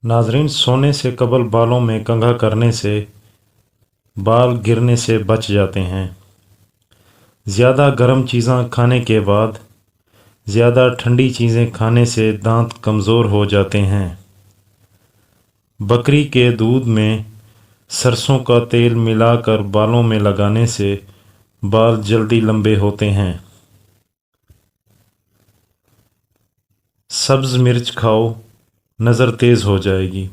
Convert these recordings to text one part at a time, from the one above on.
ناظرین، سونے سے قبل بالوں میں کنگھا کرنے سے بال گرنے سے بچ جاتے ہیں۔ زیادہ گرم چیزیں کھانے کے بعد زیادہ ٹھنڈی چیزیں کھانے سے دانت کمزور ہو جاتے ہیں۔ بکری کے دودھ میں سرسوں کا تیل ملا کر بالوں میں لگانے سے بال جلدی لمبے ہوتے ہیں۔ سبز مرچ کھاؤ، نظر تیز ہو جائے گی۔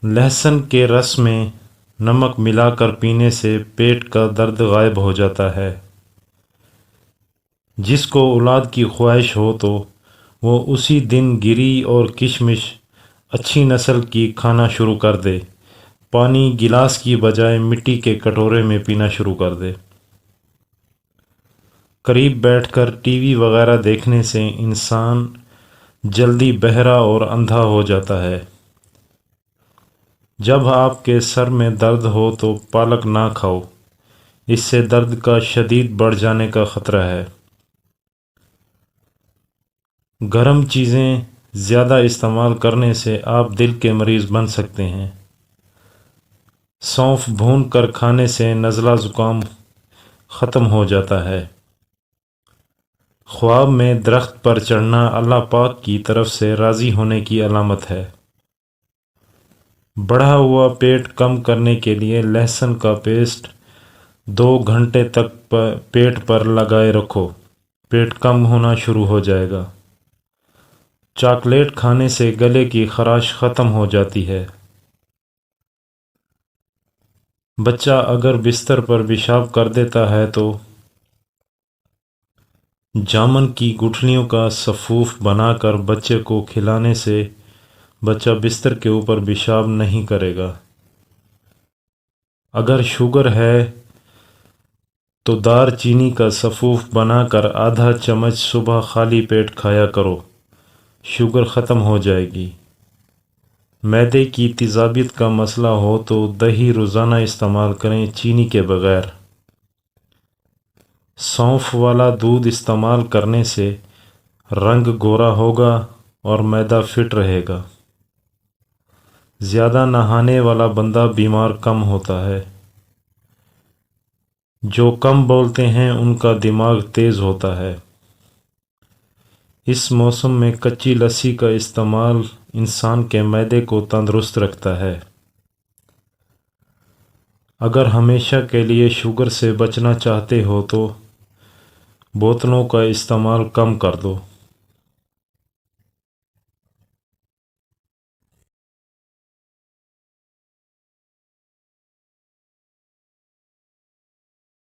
لہسن کے رس میں نمک ملا کر پینے سے پیٹ کا درد غائب ہو جاتا ہے۔ جس کو اولاد کی خواہش ہو تو وہ اسی دن گری اور کشمش اچھی نسل کی کھانا شروع کر دے۔ پانی گلاس کی بجائے مٹی کے کٹورے میں پینا شروع کر دے۔ قریب بیٹھ کر ٹی وی وغیرہ دیکھنے سے انسان جلدی بہرا اور اندھا ہو جاتا ہے۔ جب آپ کے سر میں درد ہو تو پالک نہ کھاؤ، اس سے درد کا شدید بڑھ جانے کا خطرہ ہے۔ گرم چیزیں زیادہ استعمال کرنے سے آپ دل کے مریض بن سکتے ہیں۔ سونف بھون کر کھانے سے نزلہ زکام ختم ہو جاتا ہے۔ خواب میں درخت پر چڑھنا اللہ پاک کی طرف سے راضی ہونے کی علامت ہے۔ بڑھا ہوا پیٹ کم کرنے کے لیے لہسن کا پیسٹ 2 گھنٹے تک پیٹ پر لگائے رکھو، پیٹ کم ہونا شروع ہو جائے گا۔ چاکلیٹ کھانے سے گلے کی خراش ختم ہو جاتی ہے۔ بچہ اگر بستر پر پیشاب کر دیتا ہے تو جامن کی گٹھلیوں کا سفوف بنا کر بچے کو کھلانے سے بچہ بستر کے اوپر پیشاب نہیں کرے گا۔ اگر شوگر ہے تو دار چینی کا سفوف بنا کر آدھا چمچ صبح خالی پیٹ کھایا کرو، شوگر ختم ہو جائے گی۔ معدے کی تیزابیت کا مسئلہ ہو تو دہی روزانہ استعمال کریں، چینی کے بغیر۔ سونف والا دودھ استعمال کرنے سے رنگ گورا ہوگا اور معدہ فٹ رہے گا۔ زیادہ نہانے والا بندہ بیمار کم ہوتا ہے۔ جو کم بولتے ہیں ان کا دماغ تیز ہوتا ہے۔ اس موسم میں کچی لسی کا استعمال انسان کے معدے کو تندرست رکھتا ہے۔ اگر ہمیشہ کے لیے شوگر سے بچنا چاہتے ہو تو بوتلوں کا استعمال کم کر دو۔